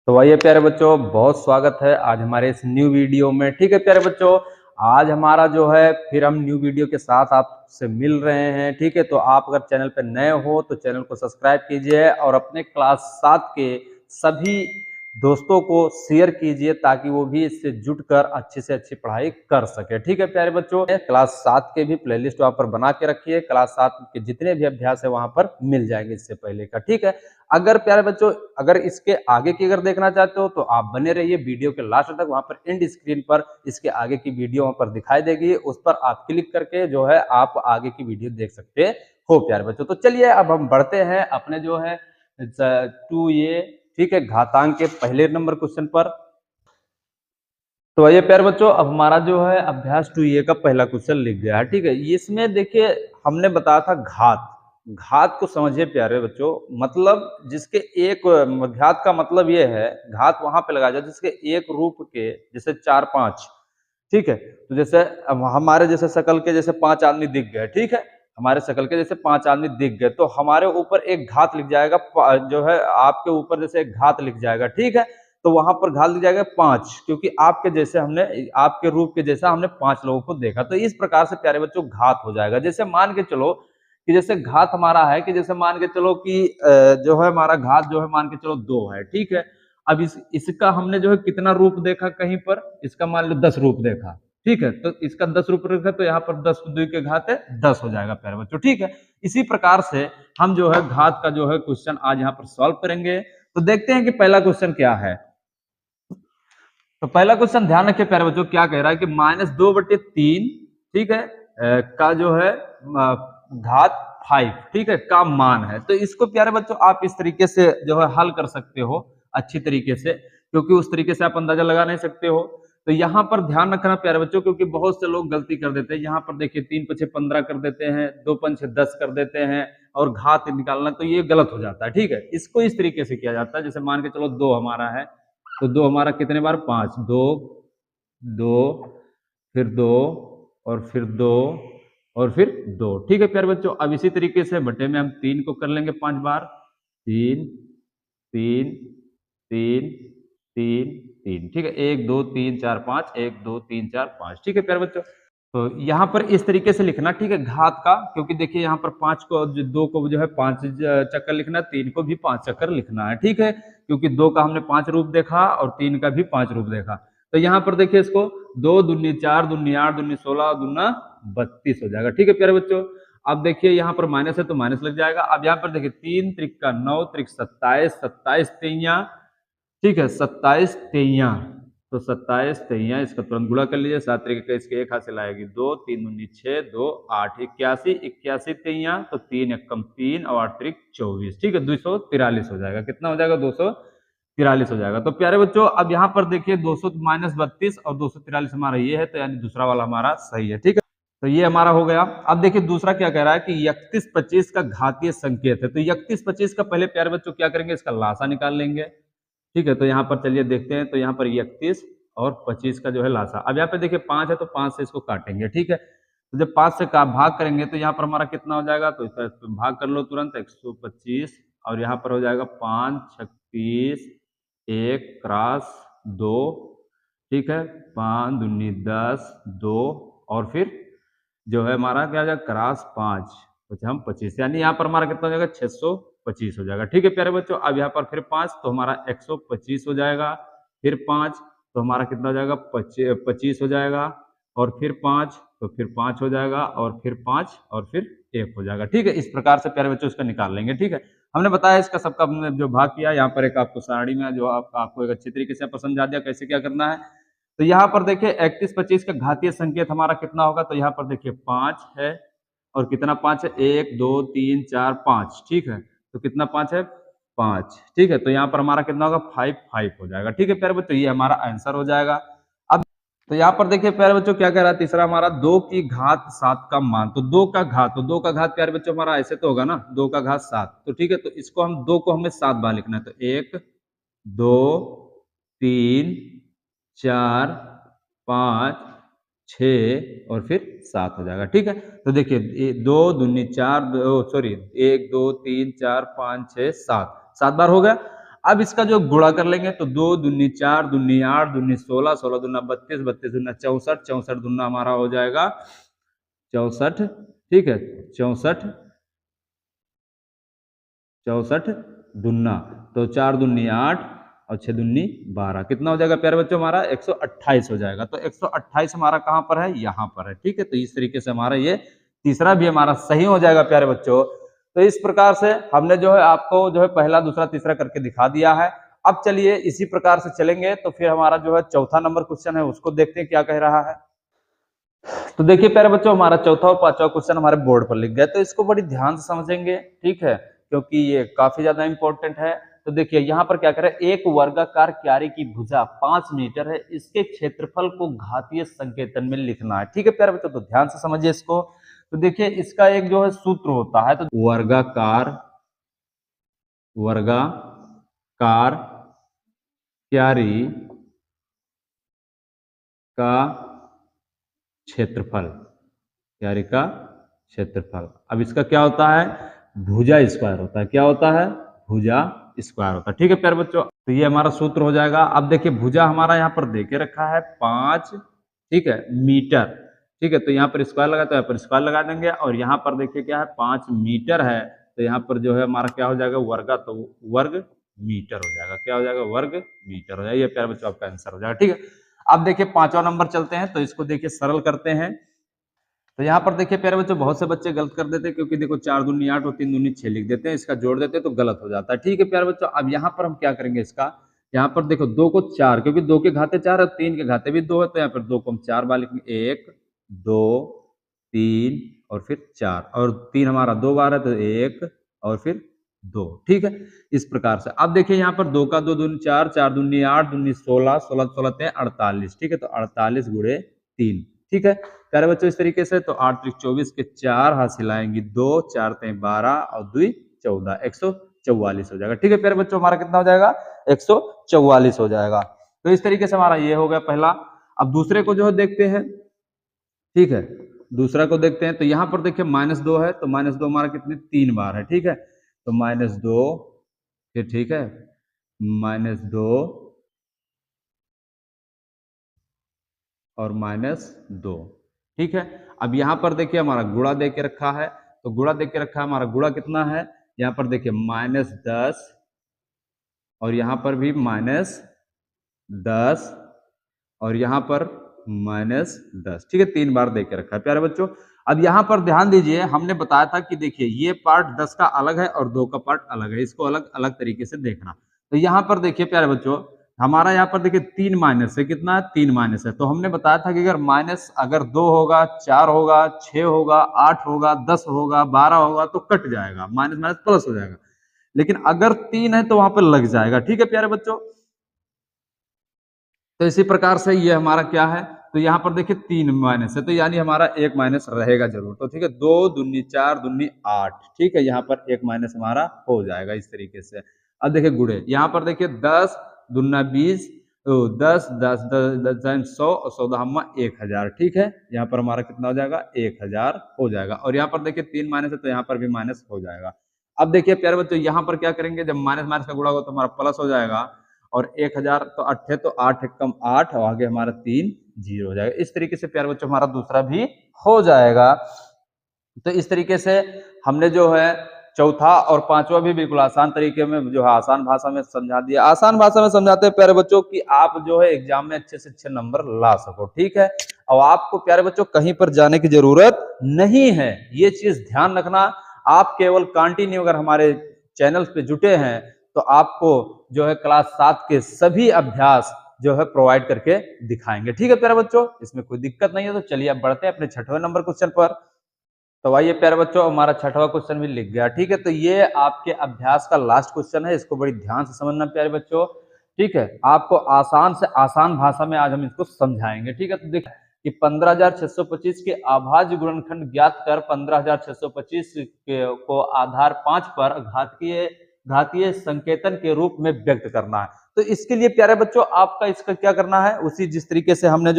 तो आइए प्यारे बच्चों, बहुत स्वागत है आज हमारे इस न्यू वीडियो में। ठीक है प्यारे बच्चों, आज हमारा जो है फिर हम न्यू वीडियो के साथ आपसे मिल रहे हैं। ठीक है, तो आप अगर चैनल पर नए हो तो चैनल को सब्सक्राइब कीजिए और अपने क्लास 7 के सभी दोस्तों को शेयर कीजिए ताकि वो भी इससे जुड़कर अच्छी से अच्छी पढ़ाई कर सके। ठीक है प्यारे बच्चों, क्लास 7 के भी प्लेलिस्ट वहाँ पर बना के रखिए। क्लास 7 के जितने भी अभ्यास है वहाँ पर मिल जाएंगे इससे पहले का। ठीक है, अगर प्यारे बच्चों अगर इसके आगे की अगर देखना चाहते हो तो आप बने रहिए वीडियो के लास्ट तक। वहां पर एंड स्क्रीन पर इसके आगे की वीडियो वहां पर दिखाई देगी, उस पर आप क्लिक करके जो है आप आगे की वीडियो देख सकते हो प्यारे बच्चों। तो चलिए अब हम बढ़ते हैं अपने जो है 2a, ठीक है, घातांक के पहले नंबर क्वेश्चन पर। तो आइए प्यारे बच्चों, अब हमारा जो है अभ्यास 2a का पहला क्वेश्चन लिख गया है। ठीक है, इसमें देखिए हमने बताया था घात। घात को समझिए प्यारे बच्चों, मतलब जिसके एक घात का मतलब ये है, घात वहां पे लगाया जाए जिसके एक रूप के जैसे 4-5। ठीक है, तो जैसे अब हमारे जैसे शकल के जैसे 5 आदमी दिख गए। ठीक है, हमारे शकल के जैसे 5 आदमी दिख गए तो हमारे ऊपर एक घात लिख जाएगा, जो है आपके ऊपर जैसे एक घात लिख जाएगा। ठीक है, तो वहां पर घात लिख जाएगा 5, क्योंकि आपके जैसे हमने आपके रूप के जैसा हमने 5 लोगों को देखा। तो इस प्रकार से प्यारे बच्चों घात हो जाएगा। जैसे मान के चलो कि जैसे घात हमारा है कि जैसे मान के चलो कि जो है हमारा घात जो है मान के चलो 2 है। ठीक है, अब इसका हमने जो है कितना रूप देखा कहीं पर, इसका मान लो 10 रूप देखा। ठीक है, तो इसका 10 रूप देखा तो यहाँ पर 10 2 के घात है 10 हो जाएगा प्यारे बच्चों। ठीक है, इसी प्रकार से हम जो है घात का जो है क्वेश्चन आज यहाँ पर सॉल्व करेंगे। तो देखते हैं कि पहला क्वेश्चन क्या है। तो पहला क्वेश्चन ध्यान रखिए प्यारे बच्चों, क्या कह रहा है कि -2/3, ठीक है, का जो है घात 5, ठीक है, का मान है। तो इसको प्यारे बच्चों आप इस तरीके से जो है हल कर सकते हो अच्छी तरीके से, क्योंकि उस तरीके से आप अंदाजा लगा नहीं सकते हो। तो यहाँ पर ध्यान रखना प्यारे बच्चों, क्योंकि बहुत से लोग गलती कर देते हैं। यहाँ पर देखिए 3×5 = 15 कर देते हैं, 2×5 = 10 कर देते हैं और घात निकालना, तो ये गलत हो जाता है। ठीक है, इसको इस तरीके से किया जाता है, जैसे मान के चलो 2 हमारा है तो 2 हमारा कितने बार 5, 2 2 फिर 2 और फिर 2 और फिर 2। ठीक है प्यारे बच्चों, अब इसी तरीके से बटे में हम 3 को कर लेंगे 5 बार, 3 3 3 3 3। ठीक है, 1 2 3 4 5, 1 2 3 4 5। ठीक है प्यारे बच्चों, तो यहाँ पर इस तरीके से लिखना। ठीक है, घात का, क्योंकि देखिए यहाँ पर 5 को 2 को जो है 5 चक्कर लिखना, 3 को भी 5 चक्कर लिखना है। ठीक है, क्योंकि 2 का हमने 5 रूप देखा और 3 का भी 5 रूप देखा। तो यहाँ पर देखिए इसको 2 दूनी 4 दूनी 8 दूनी 16 दूना 32 हो जाएगा। ठीक है प्यारे बच्चों, अब देखिए यहाँ पर माइनस है तो माइनस लग जाएगा। अब यहाँ पर देखिए 3 त्रिक 9 त्रिक 27, 27 तेइया, ठीक है, 27 तेइया, तो 27 तेइया इसका तुरंत गुणा कर लीजिए। 7 तरीके इसके एक हाथ से लाएगी 2, 3 दूनी 6, 2 8, 81, 81 तेइया, तो 3 एकम 3 और 8 त्रिक 24। ठीक है, 243 हो जाएगा। कितना हो जाएगा? 243 हो जाएगा। तो प्यारे बच्चों अब यहाँ पर देखिए 200 - 32 और 243 हमारा ये है, तो यानी दूसरा वाला हमारा सही है। ठीक है, तो ये हमारा हो गया। अब देखिए दूसरा क्या कह रहा है कि 3125 का घातीय संकेत है। तो 3125 का पहले प्यारे बच्चों क्या करेंगे, इसका लासा निकाल लेंगे। ठीक है, तो यहाँ पर चलिए देखते हैं। तो यहाँ पर 31 और 25 का जो है लासा। अब यहाँ पे देखिए 5 है तो 5 से इसको काटेंगे। ठीक है, तो जब 5 से का भाग करेंगे तो यहाँ पर हमारा कितना हो जाएगा, तो इसका भाग कर लो तुरंत, 125 और यहाँ पर हो जाएगा 5 36 1 क्रॉस 2। ठीक है, 5 दूनी 10 2 और फिर जो है हमारा क्या हो जाएगा क्रॉस 5 हम 25, यानी यहाँ पर हमारा कितना हो जाएगा 625 हो जाएगा। ठीक है प्यारे बच्चों, अब यहाँ पर फिर 5 तो हमारा 125 हो जाएगा, फिर 5 तो हमारा कितना हो जाएगा 25 हो जाएगा, और फिर 5 तो फिर 5 हो जाएगा, और फिर 5 और फिर 1 हो जाएगा। ठीक है, इस प्रकार से प्यारे बच्चों इसका निकाल लेंगे। ठीक है, हमने बताया इसका सबका हमने जो भाग किया, यहाँ पर एक आपको सारणी में जो आपको एक अच्छी तरीके से समझा दिया कैसे क्या करना है। तो यहाँ पर देखिए 3125 का घातीय संकेत हमारा कितना होगा, तो यहाँ पर देखिए 5 है और कितना 5 है, 1 2 3 4 5। ठीक है, तो कितना 5 है, 5। ठीक है, तो यहाँ पर हमारा कितना होगा 5 5 हो जाएगा। ठीक है प्यारे बच्चों, ये हमारा आंसर हो जाएगा। अब तो यहाँ पर देखिए प्यारे बच्चों क्या कह रहा है, तीसरा हमारा 2 की घात 7 का मान। तो 2 का घात, तो 2 का घात प्यारे बच्चों हमारा ऐसे तो होगा ना, 2 का घात 7। तो ठीक है, तो इसको हम 2 को हमें 7 बार लिखना है। तो 1 2 3 4 5 6 और फिर 7 हो जाएगा। ठीक है, तो देखिए 2 दूनी 4, सॉरी 1 2 3 4 5 6 7, 7 बार हो गया। अब इसका जो गुणा कर लेंगे तो 2 दूनी 4, दूनी 8, दूनी 16, 16 दूना 32, 32 दूना 64, 64 दूना हमारा हो जाएगा 64, ठीक है, 64, 64 दूना, तो 4 दूनी 8 और 6 दूनी 12, कितना हो जाएगा प्यारे बच्चों हमारा 128 हो जाएगा। तो 128 हमारा कहाँ पर है, यहाँ पर है, ठीक है। तो इस तरीके से हमारा ये तीसरा भी हमारा सही हो जाएगा प्यारे बच्चों। तो इस प्रकार से हमने जो है आपको जो है पहला दूसरा तीसरा करके दिखा दिया है। अब चलिए इसी प्रकार से चलेंगे तो फिर हमारा जो है चौथा नंबर क्वेश्चन है उसको देखते हैं क्या कह रहा है। तो देखिए प्यारे बच्चों हमारा चौथा और पांचवा क्वेश्चन हमारे बोर्ड पर लिख गया, तो इसको बड़ी ध्यान से समझेंगे, ठीक है, क्योंकि ये काफी ज्यादा इंपॉर्टेंट है। तो देखिए यहाँ पर क्या करें, एक वर्गाकार क्यारी की भुजा 5 मीटर है, इसके क्षेत्रफल को घातीय संकेतन में लिखना है, ठीक है प्यारे बच्चों। तो ध्यान से समझिए इसको। तो देखिए इसका एक जो है सूत्र होता है, तो वर्गाकार क्यारी का क्षेत्रफल, क्यारी का क्षेत्रफल। अब इसका क्या होता है, भुजा स्क्वायर होता है। क्या होता है, भुजा स्क्वायर होता है, ठीक है प्यारे बच्चों। तो ये हमारा सूत्र हो जाएगा। अब देखिए भुजा हमारा यहाँ पर देके रखा है 5, ठीक है, मीटर, ठीक है। तो यहाँ पर स्क्वायर लगा, तो यहाँ पर स्क्वायर लगा देंगे, और यहाँ पर देखिए क्या है 5 मीटर है, तो यहाँ पर जो है हमारा क्या हो जाएगा वर्गा, तो वर्ग मीटर हो जाएगा। क्या हो जाएगा, वर्ग मीटर हो जाएगा। ये प्यारे बच्चों आपका आंसर हो जाएगा, ठीक है। अब देखिए पांचवा नंबर चलते हैं, तो इसको देखिए सरल करते हैं। तो यहाँ पर देखिए प्यारे बच्चों बहुत से बच्चे गलत कर देते हैं, क्योंकि देखो 4 दूनी 8 और 3 दूनी 6 लिख देते हैं, इसका जोड़ देते हैं तो गलत हो जाता है, ठीक है प्यारे बच्चों। अब यहाँ पर हम क्या करेंगे, इसका यहाँ पर देखो 2 को 4, क्योंकि 2 के घाते 4 है, 3 के घाते भी 2 है, तो यहाँ पर 2 को हम 4 बार लिखेंगे, 1 2 3 और फिर 4, और 3 हमारा 2 बार है, तो 1 और फिर 2, ठीक है। इस प्रकार से अब देखिए यहाँ पर 2 का 2 दूनी 4, 4 दूनी 8, दूनी 16, 16 16 48, ठीक है। तो 48 गुणे 3, ठीक है प्यारे बच्चों। इस तरीके से तो 8 त्रिक 24 के 4 हासिल आएंगी 2, 4 तें 12 और 2 14, 144 हो जाएगा, ठीक है प्यारे बच्चों। हमारा कितना हो जाएगा, 144 हो जाएगा। तो इस तरीके से हमारा ये हो गया पहला। अब दूसरे को जो है देखते हैं, ठीक है, दूसरा को देखते हैं। तो यहाँ पर देखिए -2 है, तो -2 हमारा कितने 3 बार है, ठीक है। तो -2 फिर, ठीक है, -2 और -2, ठीक है। अब यहाँ पर देखिए हमारा गुणा दे के रखा है, तो गुणा दे के रखा है, हमारा गुणा कितना है, यहाँ पर देखिए -10 और यहाँ पर भी -10 और यहाँ पर -10, ठीक है, 3 बार दे के रखा है प्यारे बच्चों। अब यहाँ पर ध्यान दीजिए, हमने बताया था कि देखिए ये पार्ट 10 का अलग है और 2 का पार्ट अलग है, इसको अलग अलग तरीके से देखना। तो यहाँ पर देखिए प्यारे बच्चों, हमारा यहाँ पर देखिए 3 माइनस है, कितना है 3 माइनस है। तो हमने बताया था कि अगर माइनस अगर 2 होगा, 4 होगा, 6 होगा, 8 होगा, 10 होगा, 12 होगा तो कट जाएगा, माइनस माइनस प्लस हो जाएगा। लेकिन अगर 3 है तो वहां पर लग जाएगा, ठीक है प्यारे बच्चों। तो इसी प्रकार से ये हमारा क्या है, तो यहाँ पर देखिए 3 माइनस है, तो यानी हमारा 1 माइनस रहेगा जरूर। तो ठीक है, 2 दूनी 4 दूनी 8, ठीक है, यहाँ पर 1 माइनस हमारा हो जाएगा इस तरीके से। अब देखिए गुणे, यहाँ पर देखिए 10 दूना 20, 10 10 10 100 और 100 1000, ठीक है। यहाँ पर हमारा कितना हो जाएगा, 1000 हो जाएगा। और यहाँ पर देखिए 3 माइनस है, तो यहाँ पर भी माइनस हो जाएगा। अब देखिए प्यारे बच्चों, यहाँ पर क्या करेंगे, जब माइनस माइनस का गुणा होगा तो हमारा प्लस हो जाएगा, और 1000 तो 8 है, तो 8 कम 8 और आगे हमारा 3 0 हो जाएगा। इस तरीके से प्यारे बच्चों हमारा दूसरा भी हो जाएगा। तो इस तरीके से हमने जो है चौथा और पांचवा भी बिल्कुल आसान तरीके में जो है आसान भाषा में समझा दिया। आसान भाषा में समझाते हैं प्यारे बच्चों कि आप जो है एग्जाम में अच्छे से अच्छे नंबर ला सको, ठीक है। और आपको प्यारे बच्चों कहीं पर जाने की जरूरत नहीं है, ये चीज ध्यान रखना। आप केवल कंटिन्यू अगर हमारे चैनल पे जुटे हैं तो आपको जो है क्लास 7 के सभी अभ्यास जो है प्रोवाइड करके दिखाएंगे, ठीक है प्यारे बच्चों, इसमें कोई दिक्कत नहीं है। तो चलिए अब बढ़ते हैं अपने 6वें नंबर क्वेश्चन पर। तो आइए प्यारे बच्चों, हमारा 6वां क्वेश्चन भी लिख गया, ठीक है। तो ये आपके अभ्यास का लास्ट क्वेश्चन है, इसको बड़ी ध्यान से समझना प्यारे बच्चों, ठीक है। आपको आसान से आसान भाषा में आज हम इसको समझाएंगे, ठीक है। तो देखिए कि 15625 के अभाज्य गुणनखंड ज्ञात कर 15625 को आधार 5 पर घातीय संकेतन के रूप में व्यक्त करना है। तो इसके लिए प्यारे बच्चों आपका इसका क्या करना है, उसी जिस तरीके से हमने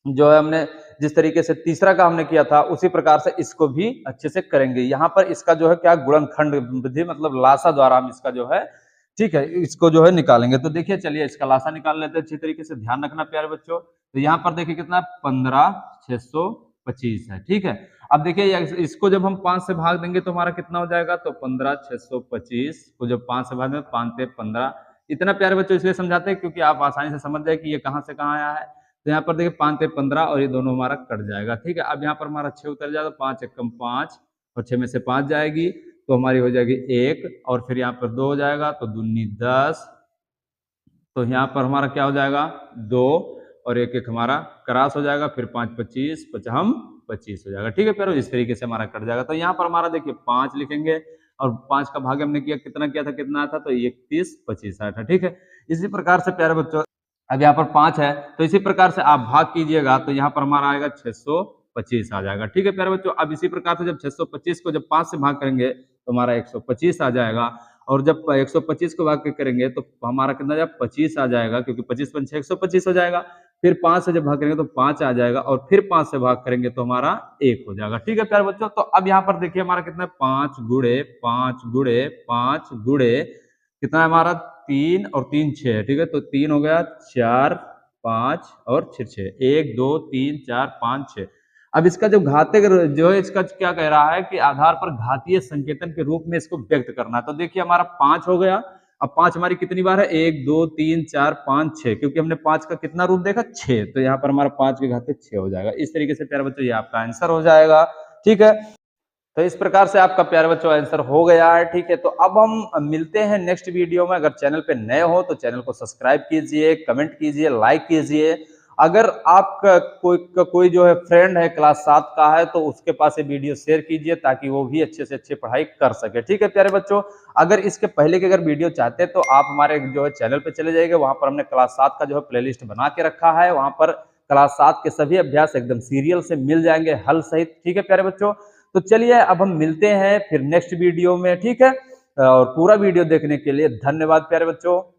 हमने जिस तरीके से तीसरा का हमने किया था उसी प्रकार से इसको भी अच्छे से करेंगे। यहाँ पर इसका जो है क्या गुणनखंड विधि मतलब लासा द्वारा हम इसका जो है ठीक है, इसको जो है निकालेंगे। तो देखिए चलिए इसका लासा निकाल लेते हैं अच्छी तरीके से, ध्यान रखना प्यारे बच्चों। तो यहाँ पर देखिए कितना 15,625 है, ठीक है। अब देखिए इसको जब हम 5 से भाग देंगे तो हमारा कितना हो जाएगा, तो 15,625 को जब 5 से भाग देंगे 5 से 15, इतना प्यारे बच्चों इसलिए समझाते हैं क्योंकि आप आसानी से समझ जाए कि ये कहाँ से कहाँ आया है। तो यहाँ पर देखिए 5 से 15 और ये दोनों हमारा कट जाएगा, ठीक है। अब यहाँ पर हमारा 6 उतर जाएगा, 5 एकम 5 और 6 में से 5 जाएगी तो हमारी हो जाएगी 1 और फिर यहाँ पर 2 हो जाएगा तो दूनी 10, तो यहाँ पर हमारा क्या हो जाएगा 2 और 1 1 हमारा क्रॉस हो जाएगा, फिर 5 25 55 25 हो जाएगा, ठीक है प्यारो। इस तरीके से हमारा कट जाएगा। तो यहाँ पर हमारा देखिए 5 लिखेंगे और 5 का भाग हमने किया कितना किया था, कितना था, तो 31 25 आया था, ठीक है। इसी प्रकार से प्यारे बच्चों अब यहाँ पर 5 है तो इसी प्रकार से आप भाग कीजिएगा तो यहाँ पर हमारा आएगा 625 आ जाएगा, ठीक है प्यारे बच्चों। अब इसी प्रकार से जब 625 को जब 5 से भाग करेंगे तो हमारा 125 आ जाएगा और जब 125 को भाग के करेंगे तो हमारा कितना जाएगा 25 आ जाएगा, क्योंकि 25 पंच 125 हो जाएगा। फिर 5 से जब भाग करेंगे तो 5 आ जाएगा और फिर 5 से भाग करेंगे तो हमारा 1 हो जाएगा, ठीक है प्यारे बच्चों। तो अब यहाँ पर देखिए हमारा कितना 5 गुणे 5 गुणे 5 गुणे कितना है हमारा 3 और 3 6 है, ठीक है। तो 3 हो गया 4 5 और 6 6 1 2 3 4 5 6। अब इसका जो घाते जो है इसका क्या कह रहा है कि आधार पर घातीय संकेतन के रूप में इसको व्यक्त करना है। तो देखिए हमारा 5 हो गया। अब 5 हमारी कितनी बार है 1 2 3 4 5 6, क्योंकि हमने 5 का कितना रूप देखा 6, तो यहाँ पर हमारा 5 के घाते 6 हो जाएगा। इस तरीके से प्यारे बच्चों ये आपका आंसर हो जाएगा, ठीक है। तो इस प्रकार से आपका प्यारे बच्चों आंसर हो गया है, ठीक है। तो अब हम मिलते हैं नेक्स्ट वीडियो में। अगर चैनल पे नए हो तो चैनल को सब्सक्राइब कीजिए, कमेंट कीजिए, लाइक कीजिए। अगर आपका कोई जो है फ्रेंड है क्लास 7 का है तो उसके पास ये वीडियो शेयर कीजिए ताकि वो भी अच्छे से अच्छी पढ़ाई कर सके, ठीक है प्यारे बच्चों। अगर इसके पहले की अगर वीडियो चाहते हैं तो आप हमारे जो है चैनल पे चले जाइए, वहां पर हमने क्लास 7 का जो है प्लेलिस्ट बना के रखा है। वहां पर क्लास 7 के सभी अभ्यास एकदम सीरियल से मिल जाएंगे हल सहित, ठीक है प्यारे बच्चों। तो चलिए अब हम मिलते हैं फिर नेक्स्ट वीडियो में, ठीक है। और पूरा वीडियो देखने के लिए धन्यवाद प्यारे बच्चों।